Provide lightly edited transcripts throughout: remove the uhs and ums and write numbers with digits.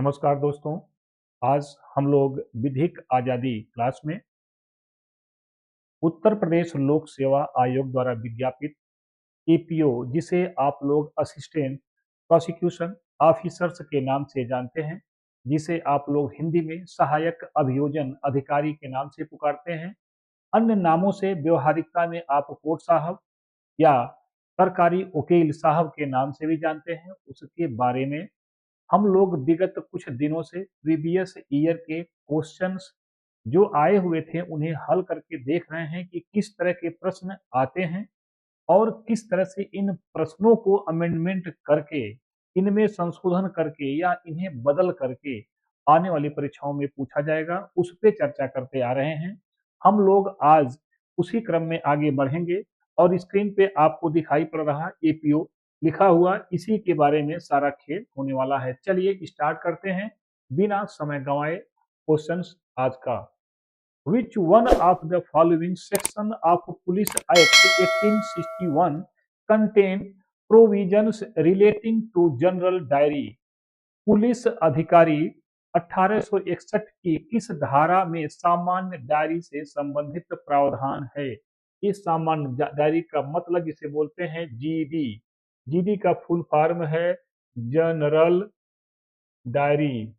नमस्कार दोस्तों। आज हम लोग विधिक आज़ादी क्लास में उत्तर प्रदेश लोक सेवा आयोग द्वारा विज्ञापित एपीओ, जिसे आप लोग असिस्टेंट प्रोसिक्यूशन ऑफिसर्स के नाम से जानते हैं, जिसे आप लोग हिंदी में सहायक अभियोजन अधिकारी के नाम से पुकारते हैं। अन्य नामों से व्यवहारिकता में आप कोर्ट साहब या सरकारी वकील साहब के नाम से भी जानते हैं। उसके बारे में हम लोग विगत कुछ दिनों से प्रीवियस ईयर के क्वेश्चंस जो आए हुए थे उन्हें हल करके देख रहे हैं कि किस तरह के प्रश्न आते हैं और किस तरह से इन प्रश्नों को अमेंडमेंट करके, इनमें संशोधन करके या इन्हें बदल करके आने वाली परीक्षाओं में पूछा जाएगा, उस पे चर्चा करते आ रहे हैं। हम लोग आज उसी क्रम में आगे बढ़ेंगे और स्क्रीन पे आपको दिखाई पड़ रहा एपीओ लिखा हुआ, इसी के बारे में सारा खेल होने वाला है। चलिए स्टार्ट करते हैं बिना समय गंवाए क्वेश्चंस आज का। Which one of the following section of Police Act 1861 contain provisions relating to general diary? Police अधिकारी 1861 की किस धारा में सामान्य डायरी से संबंधित प्रावधान है? इस सामान्य डायरी का मतलब इसे बोलते हैं जीडी। जीडी का फुल फॉर्म है जनरल डायरी।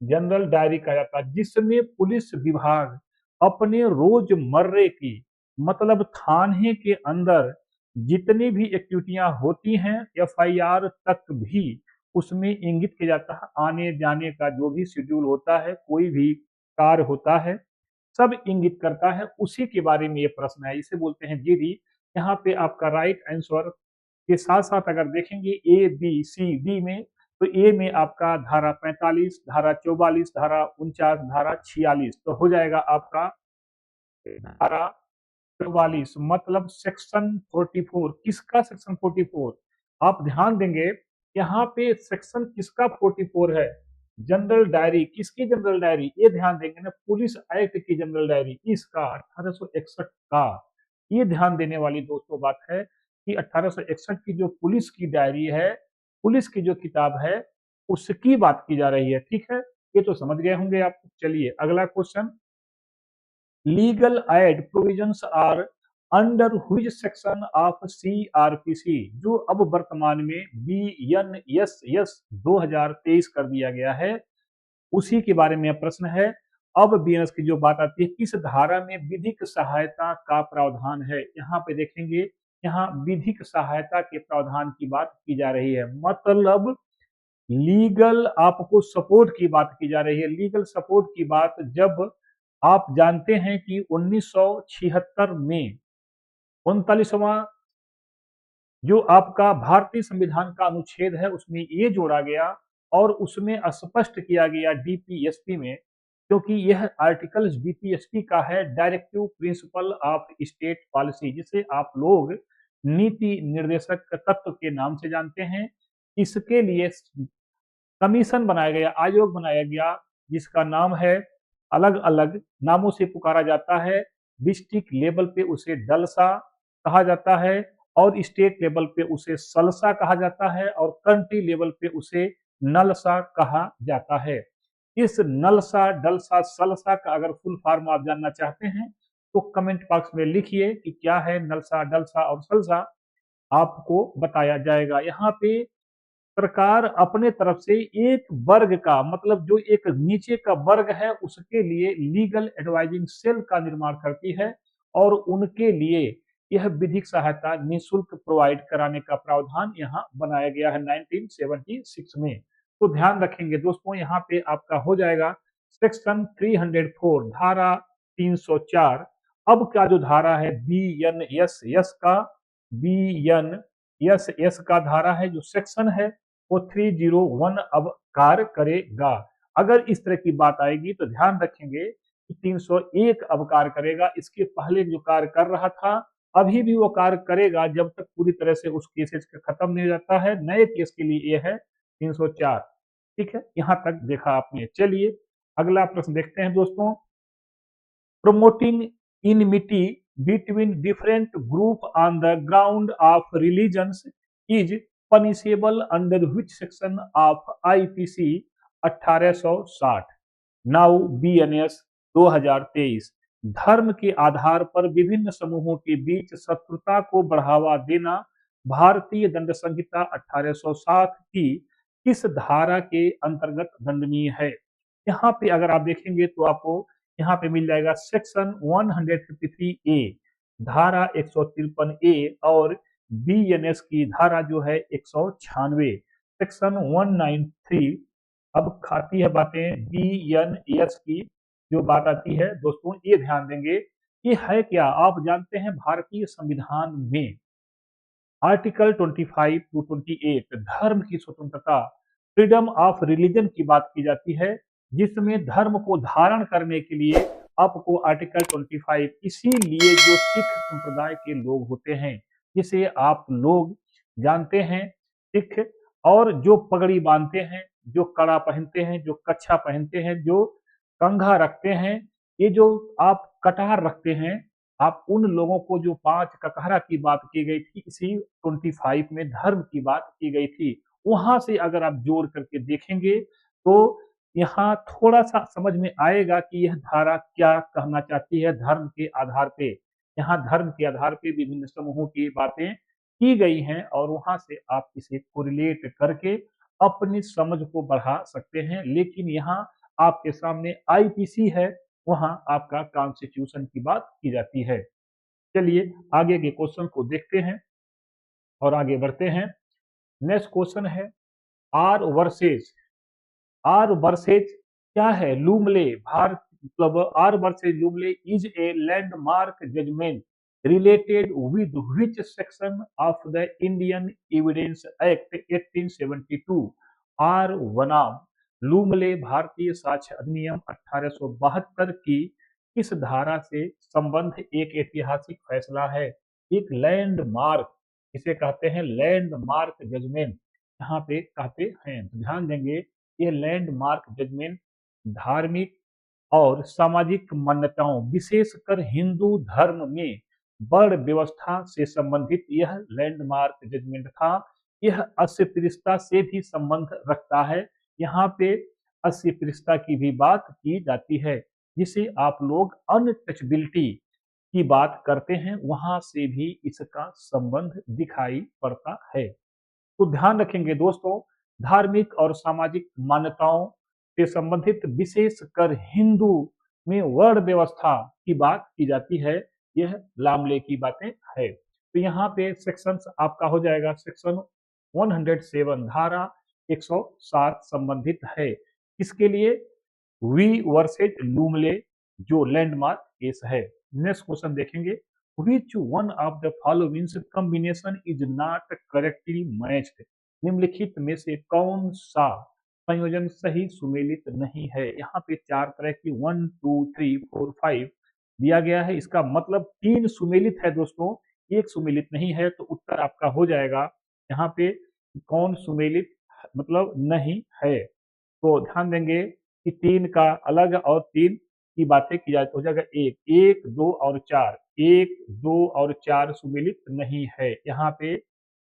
जनरल डायरी कहा जाता है, जिसमें पुलिस विभाग अपने रोजमर्रे की, मतलब थाने के अंदर जितनी भी एक्टिविटियां होती हैं, एफआईआर तक भी उसमें इंगित किया जाता है। आने जाने का जो भी शेड्यूल होता है, कोई भी कार्य होता है, सब इंगित करता है। उसी के बारे में ये प्रश्न है, इसे बोलते हैं जीडी। यहाँ पे आपका राइट आंसर के साथ साथ अगर देखेंगे ए बी सी डी में, तो ए में आपका धारा 45, धारा 44, धारा 49, धारा 46, तो हो जाएगा आपका धारा 44, मतलब सेक्शन 44। किसका सेक्शन 44? आप ध्यान देंगे यहाँ पे सेक्शन किसका 44 है? General diary. किसकी जनरल डायरी? ये ध्यान देंगे ना, पुलिस एक्ट की जनरल डायरी, इसका 1861 का। ये ध्यान देने वाली दोस्तों बात है कि 1861 की जो पुलिस की डायरी है, पुलिस की जो किताब है, उसकी बात की जा रही है। ठीक है, ये तो समझ गए होंगे आप। चलिए अगला question. Legal aid provisions are under which section of CrPC? जो अब वर्तमान में बीएनएसएस 2023 कर दिया गया है, उसी के बारे में प्रश्न है। अब बीएनएस की जो बात आती है, किस धारा में विधिक सहायता का प्रावधान है? यहाँ पे देखेंगे, यहाँ विधिक सहायता के प्रावधान की बात की जा रही है, मतलब लीगल आपको सपोर्ट की बात की जा रही है। लीगल सपोर्ट की बात जब आप जानते हैं कि 1976 में 39वां जो आपका भारतीय संविधान का अनुच्छेद है, उसमें ये जोड़ा गया और उसमें स्पष्ट किया गया डीपीएसपी में, क्योंकि यह आर्टिकल डीपीएसपी का है, directive principle of state policy, जिसे आप लोग नीति निर्देशक तत्व के नाम से जानते हैं। इसके लिए कमीशन बनाया गया, आयोग बनाया गया, जिसका नाम है, अलग अलग नामों से पुकारा जाता है। डिस्ट्रिक्ट लेवल पे उसे डलसा कहा जाता है और स्टेट लेवल पे उसे सलसा कहा जाता है और कंट्री लेवल पे उसे नलसा कहा जाता है। इस नलसा, डलसा, सलसा का अगर फुल फॉर्म आप जानना चाहते हैं तो कमेंट बॉक्स में लिखिए कि क्या है नलसा, डलसा और सलसा, आपको बताया जाएगा। यहाँ पे सरकार अपने तरफ से एक वर्ग का, मतलब जो एक नीचे का वर्ग है, उसके लिए लीगल एडवाइजिंग सेल का निर्माण करती है और उनके लिए यह विधिक सहायता निःशुल्क प्रोवाइड कराने का प्रावधान यहाँ बनाया गया है 1976 में। तो ध्यान रखेंगे दोस्तों, यहाँ पे आपका हो जाएगा सेक्शन 304, धारा 304। अब का जो धारा है बीएनएसएस का, बीएनएसएस का धारा है, जो सेक्शन है वो 301 अब कार्य करेगा। अगर इस तरह की बात आएगी तो ध्यान रखेंगे कि 301 अब कार्य करेगा। इसके पहले जो कार्य कर रहा था, अभी भी वो कार्य करेगा जब तक पूरी तरह से उस केसेज का खत्म नहीं हो जाता है। नए केस के लिए ये है 304। ठीक है, यहाँ तक देखा आपने। चलिए अगला प्रश्न देखते हैं दोस्तों। promoting enmity between different group on the ground of religions is punishable under which section of IPC 1860। Now BNS 2023। धर्म के आधार पर विभिन्न समूहों के बीच शत्रुता को बढ़ावा देना भारतीय दंड संहिता 1860 की किस धारा के अंतर्गत दंडनीय है? यहाँ पे अगर आप देखेंगे तो आपको यहाँ पे मिल जाएगा सेक्शन 153 ए, धारा 153 ए, और बीएनएस की धारा जो है 196, सेक्शन 193। अब खाती है बातें बीएनएस की, जो बात आती है दोस्तों ये ध्यान देंगे कि है क्या। आप जानते हैं भारतीय संविधान में आर्टिकल 25 टू 28 धर्म की स्वतंत्रता, फ्रीडम ऑफ रिलीजन की बात की जाती है, जिसमें धर्म को धारण करने के लिए आपको आर्टिकल 25, इसीलिए जो सिख संप्रदाय के लोग होते हैं, जिसे आप लोग जानते हैं सिख, और जो पगड़ी बांधते हैं, जो कड़ा पहनते हैं, जो कच्छा पहनते हैं, जो कंघा रखते हैं, ये जो आप कटार रखते हैं, आप उन लोगों को जो 5 ककहरा की बात की गई थी, इसी 25 में धर्म की बात की गई थी, वहां से अगर आप जोड़ करके देखेंगे तो यहाँ थोड़ा सा समझ में आएगा कि यह धारा क्या कहना चाहती है। धर्म के आधार पे, यहाँ धर्म के आधार पे विभिन्न समूहों की बातें की गई हैं, और वहां से आप इसे कोरिलेट करके अपनी समझ को बढ़ा सकते हैं। लेकिन यहाँ आपके सामने आईपीसी है, वहां आपका कॉन्स्टिट्यूशन की बात की जाती है। चलिए आगे के क्वेश्चन को देखते हैं और आगे बढ़ते हैं। नेक्स्ट क्वेश्चन है आर वर्सेज, आर वर्सेज क्या है? लूमले भारत, मतलब R versus Lumley is a landmark judgement related with which section of the Indian Evidence Act 1872? R बनाम लूमले भारतीय साक्ष्य अधिनियम 1872 की किस धारा से संबंध एक ऐतिहासिक फैसला है, एक लैंडमार्क, इसे कहते हैं लैंडमार्क जजमेंट, यहाँ पे कहते हैं। ध्यान देंगे ये लैंडमार्क जजमेंट धार्मिक और सामाजिक मान्यताओं, विशेषकर हिंदू धर्म में वर्ण व्यवस्था से संबंधित यह लैंडमार्क जजमेंट था। यह अस्पृश्यता से भी संबंध रखता है, यहाँ पे अस्पृश्यता की भी बात की जाती है, जिसे आप लोग अनटचबिलिटी की बात करते हैं, वहां से भी इसका संबंध दिखाई पड़ता है। तो ध्यान रखेंगे दोस्तों, धार्मिक और सामाजिक मान्यताओं से संबंधित विशेषकर हिंदू में वर्ण व्यवस्था की बात की जाती है, यह लामले की बातें है। तो यहाँ पे सेक्शन आपका हो जाएगा सेक्शन 107, धारा 107 संबंधित है किसके लिए? वी वर्सेज लूमले, जो लैंडमार्क केस है। नेक्स्ट क्वेश्चन देखेंगे, which one of the following combination is not correctly matched? निम्नलिखित में से कौन सा संयोजन सही सुमेलित नहीं है? यहाँ पे 4 तरह की 1 2 3 4 5 दिया गया है, इसका मतलब 3 सुमेलित है दोस्तों, एक सुमेलित नहीं है। तो उत्तर आपका हो जाएगा यहाँ पे कौन सुमेलित मतलब नहीं है। तो ध्यान देंगे कि 3 का अलग और 3 की बातें की जाए तो हो जाएगा 1 1 2 और 4, 1 2 और 4 सुमेलित नहीं है यहाँ पे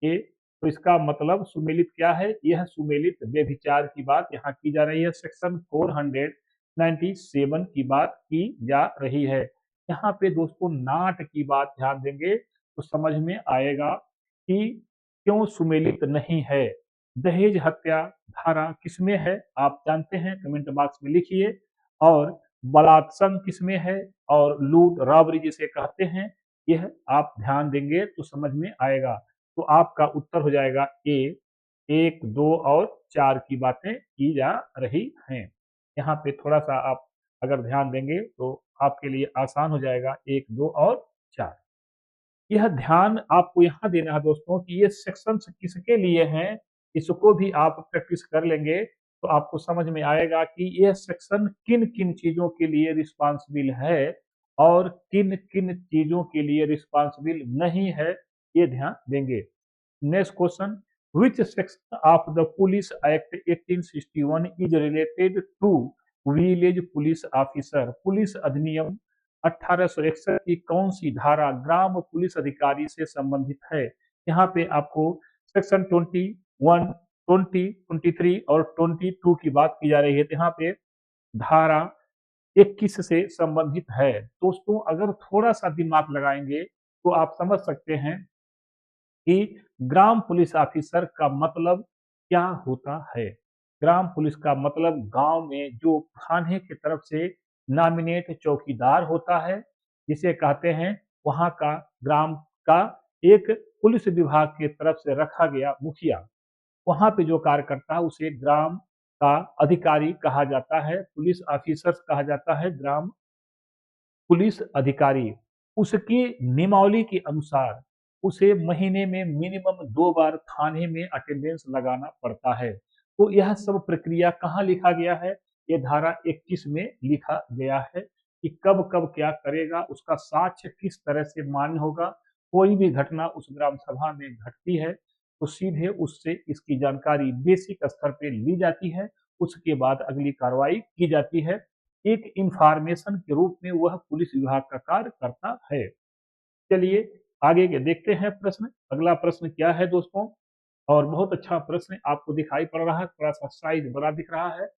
ए। तो इसका मतलब सुमेलित क्या है? यह सुमेलित व्यभिचार की बात यहाँ की जा रही है, सेक्शन 497 की बात की जा रही है। यहाँ पे दोस्तों नाट की बात ध्यान देंगे तो समझ में आएगा कि क्यों सुमेलित नहीं है। दहेज हत्या धारा किसमें है आप जानते हैं, कमेंट बॉक्स में लिखिए। और बलात्संग किसमें है, और लूट रॉबरी जिसे कहते हैं, यह आप ध्यान देंगे तो समझ में आएगा। तो आपका उत्तर हो जाएगा ए, 1 2 और 4 की बातें की जा रही हैं। यहाँ पे थोड़ा सा आप अगर ध्यान देंगे तो आपके लिए आसान हो जाएगा 1 2 और 4। यह ध्यान आपको यहाँ देना है दोस्तों कि ये सेक्शंस किसके लिए हैं, इसको भी आप प्रैक्टिस कर लेंगे तो आपको समझ में आएगा कि यह सेक्शन किन किन चीजों के लिए रिस्पॉन्सिबल है और किन किन चीजों के लिए रिस्पॉन्सिबल नहीं है, ये ध्यान देंगे। Next question, which section of the Police Act 1861 is related to village police officer? Police अधिनियम 1861 की कौन सी धारा ग्राम पुलिस अधिकारी से संबंधित है? यहाँ पे आपको सेक्शन 21, 20, 23 और 22 की बात की जा रही है। तो यहाँ पे धारा 21 से संबंधित है। दोस्तों अगर थोड़ा सा दिमाग लगाएंगे तो आप समझ सकते हैं कि ग्राम पुलिस ऑफिसर का मतलब क्या होता है। ग्राम पुलिस का मतलब गांव में जो थाने की तरफ से नॉमिनेट चौकीदार होता है, जिसे कहते हैं वहां का ग्राम का एक पुलिस विभाग की तरफ से रखा गया मुखिया, वहां पे जो कार्य करता है उसे ग्राम का अधिकारी कहा जाता है, पुलिस ऑफिसर कहा जाता है, ग्राम पुलिस अधिकारी। उसकी नियमावली के अनुसार उसे महीने में मिनिमम 2 बार थाने में अटेंडेंस लगाना पड़ता है। तो यह सब प्रक्रिया कहाँ लिखा गया है? ये धारा 21 में लिखा गया है कि कब कब क्या करेगा, उसका साक्ष्य किस तरह से मान्य होगा। कोई भी घटना उस ग्राम सभा में घटती है तो सीधे उससे इसकी जानकारी बेसिक स्तर पे ली जाती है, उसके बाद अगली कार्रवाई की जाती है। एक इंफॉर्मेशन के रूप में वह पुलिस विभाग का कार्य करता है। चलिए आगे के देखते हैं प्रश्न। अगला प्रश्न क्या है दोस्तों? और बहुत अच्छा प्रश्न आपको दिखाई पड़ रहा है, थोड़ा सा साइज बड़ा दिख रहा है।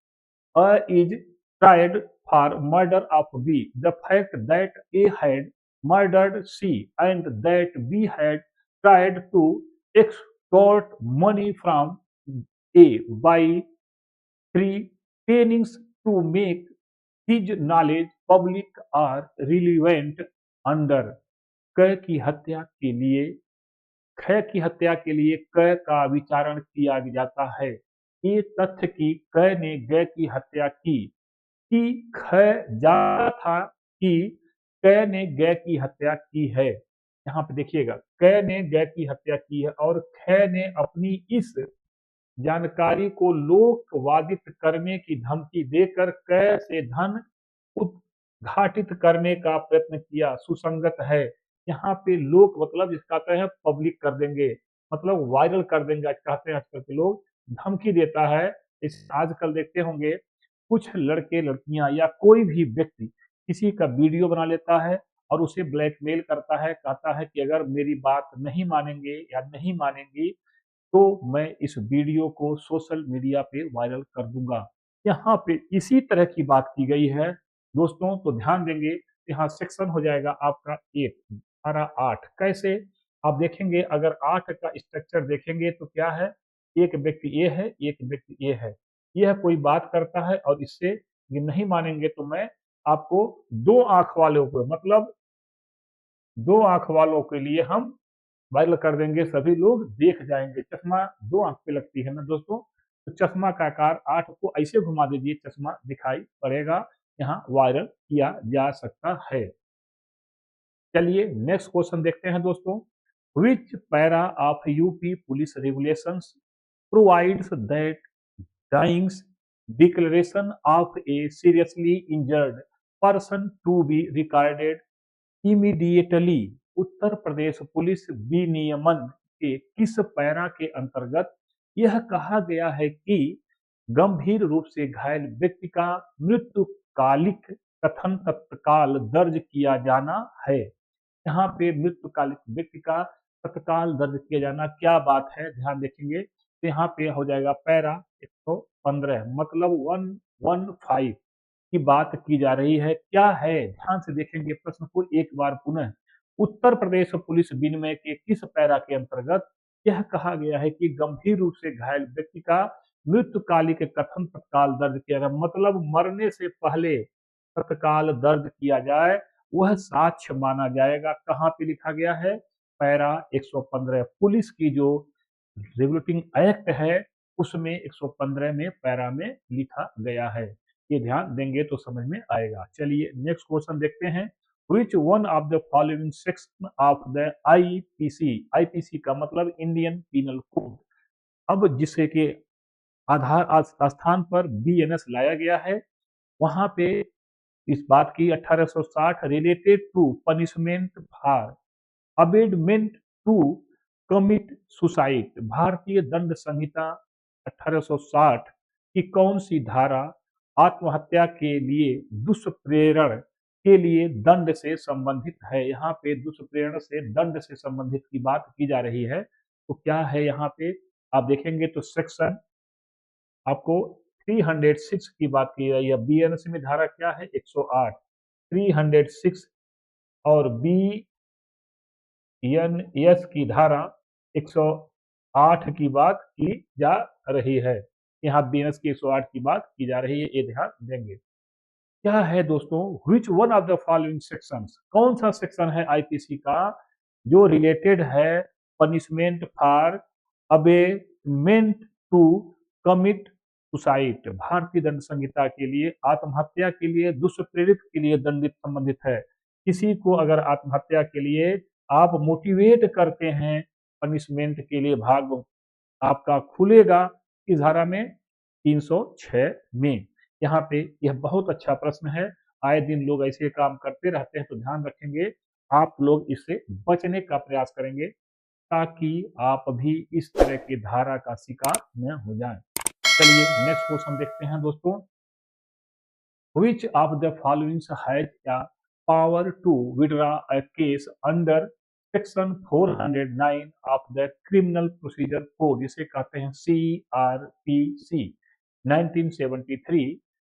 A is tried for murder of B. The fact that A had murdered C and that B had tried to extort money from A by pretending to make his knowledge public are relevant under क की हत्या के लिए ख की हत्या के लिए क का विचारण किया जाता है। ये तथ्य कि क ने ग की हत्या की कि ख जानता था कि क ने ग की हत्या की है। यहाँ पे देखिएगा, क ने ग की हत्या की है और ख ने अपनी इस जानकारी को लोक वादित करने की धमकी देकर क से धन उद्घाटित करने का प्रयत्न किया। सुसंगत है। यहाँ पे लोक मतलब जिसका कहते हैं पब्लिक कर देंगे, मतलब वायरल कर देंगे। आज कहते हैं आजकल के लोग धमकी देता है। इस आजकल देखते होंगे कुछ लड़के लड़कियां या कोई भी व्यक्ति किसी का वीडियो बना लेता है और उसे ब्लैकमेल करता है, कहता है कि अगर मेरी बात नहीं मानेंगे या नहीं मानेंगी तो मैं इस वीडियो को सोशल मीडिया पे वायरल कर दूंगा। यहाँ पे इसी तरह की बात की गई है दोस्तों। तो ध्यान देंगे, यहाँ सेक्शन हो जाएगा आपका 8, धारा 8। कैसे आप देखेंगे, अगर 8 का स्ट्रक्चर देखेंगे तो क्या है, एक व्यक्ति ए है, एक व्यक्ति ए है, यह कोई बात करता है और इससे ये नहीं मानेंगे तो मैं आपको दो आंख वालों को, मतलब दो आंख वालों के लिए हम वायरल कर देंगे, सभी लोग देख जाएंगे। चश्मा दो आंख पे लगती है ना दोस्तों, तो चश्मा का आकार 8 को ऐसे घुमा दीजिए, चश्मा दिखाई पड़ेगा, यहाँ वायरल किया जा सकता है। चलिए नेक्स्ट क्वेश्चन देखते हैं दोस्तों। Which para of UP police regulations provides that dyings declaration of a seriously injured person to be recorded immediately. Uttar Pradesh police विनियमन के किस पैरा के अंतर्गत यह कहा गया है कि गंभीर रूप से घायल व्यक्ति का मृत्युकालिक कथन तत्काल दर्ज किया जाना है? यहाँ पे मृत्युकालिक व्यक्ति का तत्काल दर्ज किया जाना क्या बात है, ध्यान देखेंगे तो यहाँ पे हो जाएगा पैरा 115, मतलब 115 की बात की जा रही है। क्या है, ध्यान से देखेंगे प्रश्न को एक बार पुनः। उत्तर प्रदेश पुलिस विनिमय के किस पैरा के अंतर्गत यह कहा गया है कि गंभीर रूप से घायल व्यक्ति का मृत्युकालिक कथन तत्काल दर्ज किया जाए, मतलब मरने से पहले तत्काल दर्ज किया जाए, वह साक्ष्य माना जाएगा। कहाँ पे लिखा गया है? पैरा 115 पुलिस की जो रेगुलेटिंग एक्ट है उसमें 115 में पैरा में लिखा गया है। ये ध्यान देंगे तो समझ में आएगा। चलिए नेक्स्ट क्वेश्चन देखते हैं। विच one of the following section of the IPC, IPC का मतलब इंडियन पीनल कोड, अब जिसे के आधार स्थान पर बीएनएस लाया गया है, वहां पे इस बात की 1860 related to punishment for abetment to commit suicide, भारतीय दंड संहिता 1860 की कौन सी धारा आत्महत्या के लिए दुष्प्रेरण के लिए दंड से संबंधित है? यहाँ पे दुष्प्रेरण से दंड से संबंधित की बात की जा रही है। तो क्या है यहाँ पे आप देखेंगे तो सेक्शन आपको 306 की बात की रही है। बीएनएस में धारा क्या है 108, 306 और बीएनएस की धारा 108 की बात की जा रही है। यहाँ बीएनएस की 108 की बात की जा रही है, ये ध्यान देंगे। क्या है दोस्तों, which one of the following sections, कौन सा सेक्शन है आईपीसी का जो रिलेटेड है punishment for abetment to commit suicide. भारतीय दंड संहिता के लिए आत्महत्या के लिए दुष्प्रेरित के लिए दंडित संबंधित है। किसी को अगर आत्महत्या के लिए आप मोटिवेट करते हैं पनिशमेंट के लिए, भाग आपका खुलेगा इस धारा में 306 में। यहाँ पे यह बहुत अच्छा प्रश्न है, आए दिन लोग ऐसे काम करते रहते हैं, तो ध्यान रखेंगे आप लोग इससे बचने का प्रयास करेंगे ताकि आप भी इस तरह की धारा का शिकार न हो जाएं। चलिए नेक्स्ट क्वेश्चन देखते हैं दोस्तों। Which of the following has a power to withdraw a case under section 409 of the Criminal Procedure Code, जिसे कहते हैं CRPC 1973,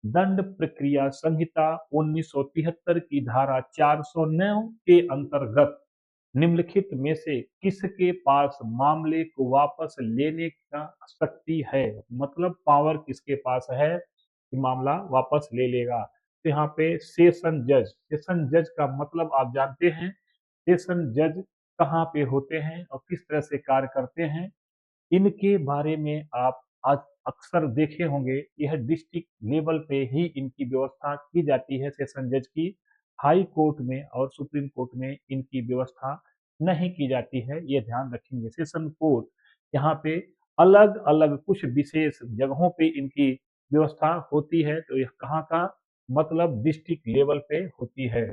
दंड प्रक्रिया संहिता 1973 की धारा 409 के अंतर्गत निम्नलिखित में से किसके पास मामले को वापस लेने का शक्ति है। मतलब पावर किसके पास है कि मामला वापस ले लेगा। तो यहाँ पे सेशन जज, सेशन जज का मतलब आप जानते हैं, सेशन जज कहाँ पे होते हैं और किस तरह से कार्य करते हैं, इनके बारे में आप आज अक्सर देखे होंगे। यह डिस्ट्रिक्ट लेवल पे ही इनकी व्यवस्था की जाती है सेशन जज की, हाई कोर्ट में और सुप्रीम कोर्ट में इनकी व्यवस्था नहीं की जाती है, ये ध्यान रखेंगे। सेशन कोर्ट यहाँ पे अलग अलग कुछ विशेष जगहों पे इनकी व्यवस्था होती है, तो यह कहाँ का मतलब डिस्ट्रिक्ट लेवल पे होती है,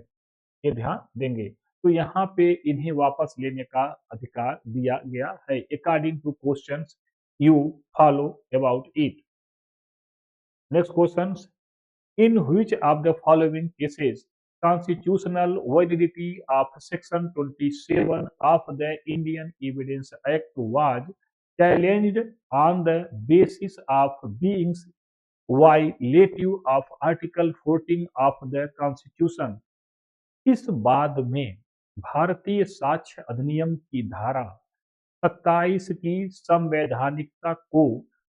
ये ध्यान देंगे। तो यहाँ पे इन्हें वापस लेने का अधिकार दिया गया है according two questions you follow about it. Next question, in which of the following cases constitutional validity of section 27 of the Indian Evidence Act was challenged on the basis of being violative of Article 14 of the Constitution। इस बाद में भारतीय साक्ष्य अधिनियम की धारा 27 की संवैधानिकता को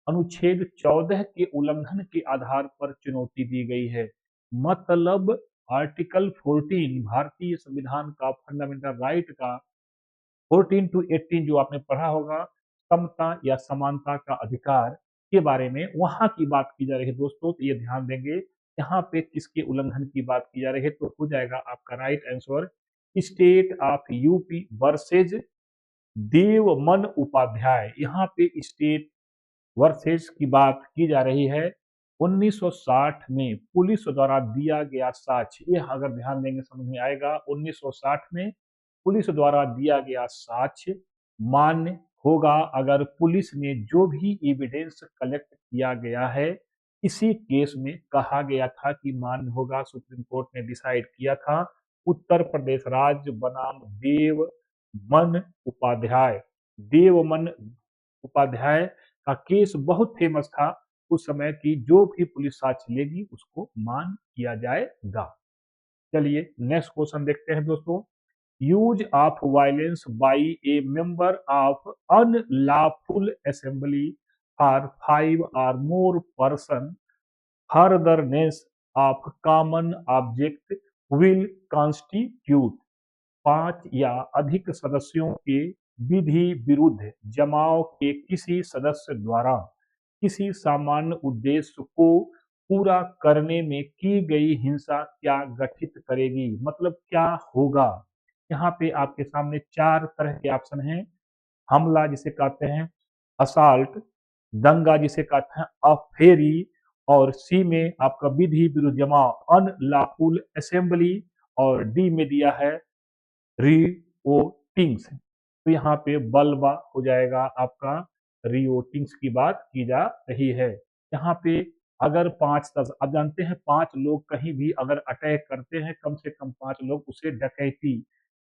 अनुच्छेद 14 के उल्लंघन के आधार पर चुनौती दी गई है। मतलब आर्टिकल 14 भारतीय संविधान का फंडामेंटल राइट का 14 to 18 जो आपने पढ़ा होगा, समता या समानता का अधिकार के बारे में वहां की बात की जा रही है दोस्तों। तो ये ध्यान देंगे यहाँ पे किसके उल्लंघन की बात की जा रही है, तो हो जाएगा आपका right answer state of UP versus Deoman Upadhyaya. यहाँ पे स्टेट वर्सेज की बात की जा रही है। 1960 में पुलिस द्वारा दिया गया साक्ष्य, यह अगर ध्यान देंगे समझ में आएगा। 1960 में पुलिस द्वारा दिया गया साक्ष्य मान्य होगा अगर पुलिस ने जो भी एविडेंस कलेक्ट किया गया है इसी केस में कहा गया था कि मान्य होगा। सुप्रीम कोर्ट ने डिसाइड किया था। उत्तर प्रदेश राज्य बनाम देवमन उपाध्याय, देवमन उपाध्याय का केस बहुत फेमस था उस समय की, जो भी पुलिस साक्ष्य लेगी उसको मान किया जाएगा। चलिए नेक्स्ट क्वेश्चन देखते हैं दोस्तों। Use of violence by a member of unlawful assembly for 5 और more person furtherness of common object will constitute 5 या अधिक सदस्यों के विधि विरुद्ध जमाव के किसी सदस्य द्वारा किसी सामान्य उद्देश्य को पूरा करने में की गई हिंसा क्या गठित करेगी। मतलब क्या होगा। यहाँ पे आपके सामने 4 तरह के ऑप्शन हैं। हमला जिसे कहते हैं, असाल्ट, दंगा जिसे कहते हैं अफेरी, और सी में आपका विधि विरुद्ध जमाव अनलॉफुल असेंबली, और डी में दिया है रिवोटिंग्स। तो यहाँ पे बलवा हो जाएगा आपका, रिवोटिंग्स की बात की जा रही है। यहाँ पे अगर 5-10, आप जानते हैं 5 लोग कहीं भी अगर अटैक करते हैं, कम से कम 5 लोग, उसे डकैती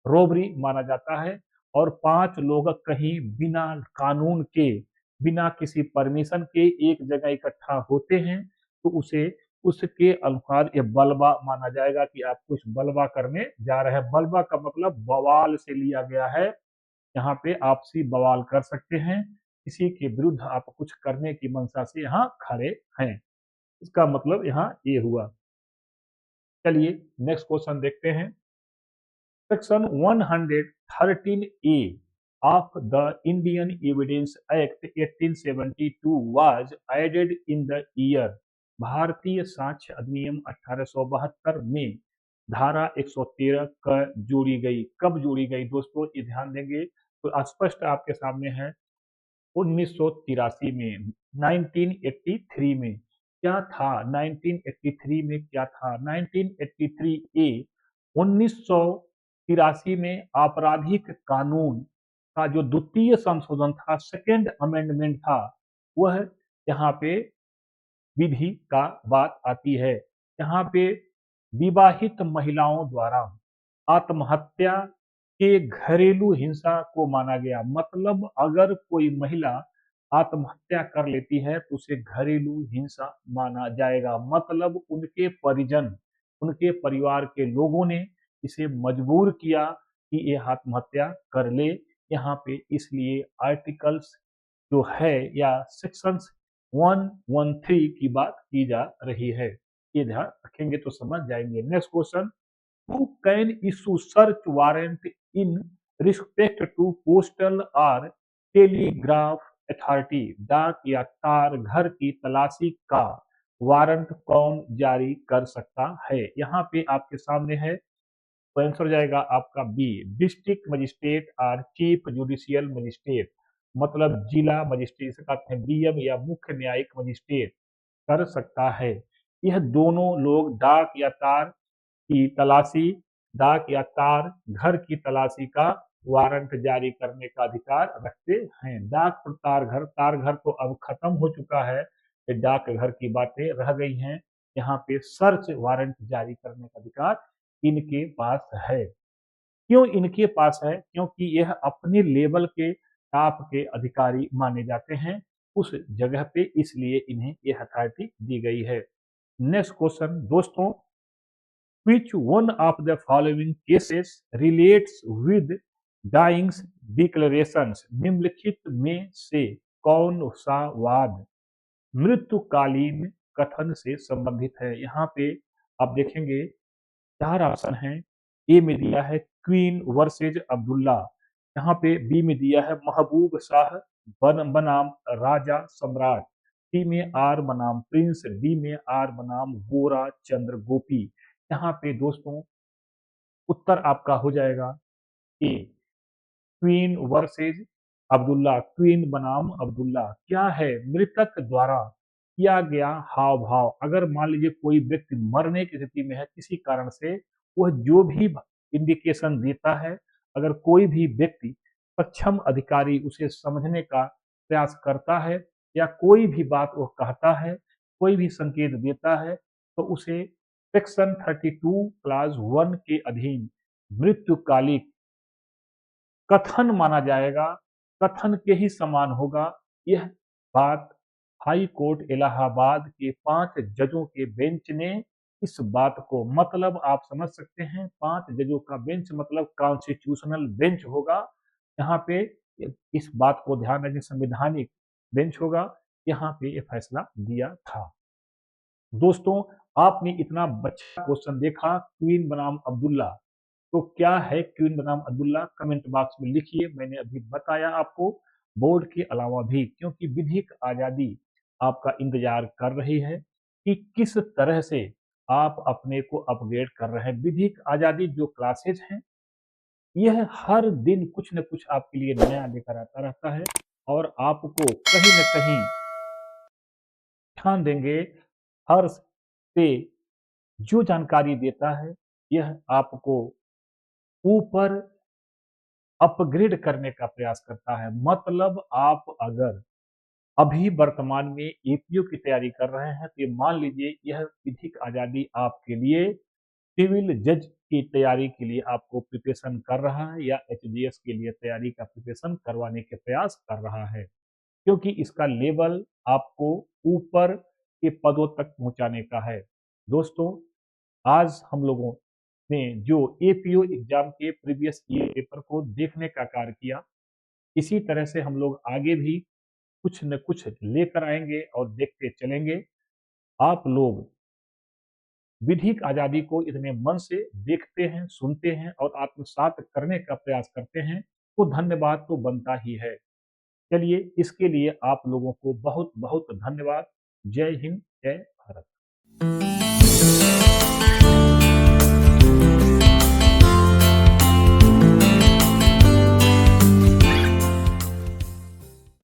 रोबरी माना जाता है। और 5 लोग कहीं बिना कानून के, बिना किसी परमिशन के एक जगह इकट्ठा होते हैं, तो उसे उसके अनुसार ये बलवा माना जाएगा कि आप कुछ बलवा करने जा रहे हैं। बलवा का मतलब बवाल से लिया गया है। यहाँ पे आपसी बवाल कर सकते हैं, किसी के विरुद्ध आप कुछ करने की मंशा से यहाँ खड़े हैं, इसका मतलब यहाँ ये हुआ। चलिए नेक्स्ट क्वेश्चन देखते हैं। Section 113 A of the Indian Evidence Act 1872 was added in the year। भारतीय साक्ष्य अधिनियम 1872 में धारा 113 क जोड़ी गई। कब जोड़ी गई दोस्तों, ये ध्यान देंगे तो स्पष्ट आपके सामने है। 1983 में, 1983 में क्या था, 1983 में क्या था, 1983 ए 1983 में आपराधिक कानून का जो द्वितीय संशोधन था, सेकेंड अमेंडमेंट था, वह यहाँ पे विधि का बात आती है। यहाँ पे विवाहित महिलाओं द्वारा आत्महत्या के घरेलू हिंसा को माना गया। मतलब अगर कोई महिला आत्महत्या कर लेती है तो उसे घरेलू हिंसा माना जाएगा। मतलब उनके परिजन, उनके परिवार के लोगों ने इसे मजबूर किया कि ये आत्महत्या कर ले। यहाँ पे इसलिए आर्टिकल्स जो है या सेक्शंस 113 की बात की जा रही है। ये ध्यान रखेंगे तो समझ जाएंगे। Next question, who can issue search warrant in respect to postal or telegraph authority। डाक या तार घर की तलाशी का वारंट कौन जारी कर सकता है। यहाँ पे आपके सामने है, तो आंसर हो जाएगा आपका बी, डिस्ट्रिक्ट मजिस्ट्रेट और चीफ जुडिशियल मजिस्ट्रेट। मतलब जिला मजिस्ट्रेट से कहते हैं डीएम या मुख्य न्यायिक मजिस्ट्रेट कर सकता है। यह दोनों लोग डाक या तार की तलाशी, डाक या तार घर की तलाशी का वारंट जारी करने का अधिकार रखते हैं। डाक और तार घर तो अब खत्म हो चुका है, ये डाक घर की बातें रह गई हैं। यहाँ पे सर्च वारंट जारी करने का अधिकार इनके पास है। क्यों इनके पास है, क्योंकि यह अपने लेवल के टॉप के अधिकारी माने जाते हैं उस जगह पे, इसलिए इन्हें यह अथॉरिटी दी गई है। नेक्स्ट क्वेश्चन दोस्तों, which one of the following cases relates with dying declarations। निम्नलिखित में से कौन सा वाद मृत्युकालीन कथन से संबंधित है। यहाँ पे आप देखेंगे 4 ऑप्शन हैं। ए में दिया है क्वीन वर्सेज अब्दुल्ला, यहाँ पे बी में दिया है महबूब शाह बनाम राजा सम्राट, सी में आर बनाम प्रिंस, डी में आर बनाम गोरा चंद्र गोपी। यहाँ पे दोस्तों उत्तर आपका हो जाएगा ए, क्वीन वर्सेज अब्दुल्ला, क्वीन बनाम अब्दुल्ला। क्या है, मृतक द्वारा किया गया हाव भाव। अगर मान लीजिए कोई व्यक्ति मरने की स्थिति में है किसी कारण से, वह जो भी इंडिकेशन देता है, अगर कोई भी व्यक्ति सक्षम अधिकारी उसे समझने का प्रयास करता है या कोई भी बात वो कहता है, कोई भी संकेत देता है, तो उसे सेक्शन 32 क्लास 1 के अधीन मृत्युकालिक कथन माना जाएगा, कथन के ही समान होगा। यह बात हाई कोर्ट इलाहाबाद के 5 जजों के बेंच ने इस बात को, मतलब आप समझ सकते हैं 5 जजों का बेंच मतलब कॉन्स्टिट्यूशनल बेंच होगा। यहाँ पे इस बात को ध्यान रखें, संवैधानिक बेंच होगा, यहाँ पे ये फैसला दिया था। दोस्तों आपने इतना अच्छा क्वेश्चन देखा क्वीन बनाम अब्दुल्ला, तो क्या है क्वीन बनाम अब्दुल्ला, कमेंट बॉक्स में लिखिए। मैंने अभी बताया आपको बोर्ड के अलावा भी, क्योंकि विधिक आजादी आपका इंतजार कर रही है कि किस तरह से आप अपने को अपग्रेड कर रहे हैं। विधिक आजादी जो क्लासेज हैं, यह हर दिन कुछ न कुछ आपके लिए नया लेकर आता रहता है और आपको कहीं न कहीं ध्यान देंगे हर पे जो जानकारी देता है, यह आपको ऊपर अपग्रेड करने का प्रयास करता है। मतलब आप अगर अभी वर्तमान में एपीओ की तैयारी कर रहे हैं, तो ये मान लीजिए यह विधिक आजादी आपके लिए सिविल जज की तैयारी के लिए आपको प्रिपरेशन कर रहा है या एचडीएस के लिए तैयारी का प्रिपरेशन करवाने के प्रयास कर रहा है, क्योंकि इसका लेवल आपको ऊपर के पदों तक पहुंचाने का है। दोस्तों, आज हम लोगों ने जो एपीओ एग्जाम के प्रीवियस ईयर पेपर को देखने का कार्य किया, इसी तरह से हम लोग आगे भी कुछ न कुछ लेकर आएंगे और देखते चलेंगे। आप लोग विधिक आजादी को इतने मन से देखते हैं, सुनते हैं और आत्मसात करने का प्रयास करते हैं, तो धन्यवाद तो बनता ही है। चलिए, इसके लिए आप लोगों को बहुत बहुत धन्यवाद। जय हिंद, जय भारत।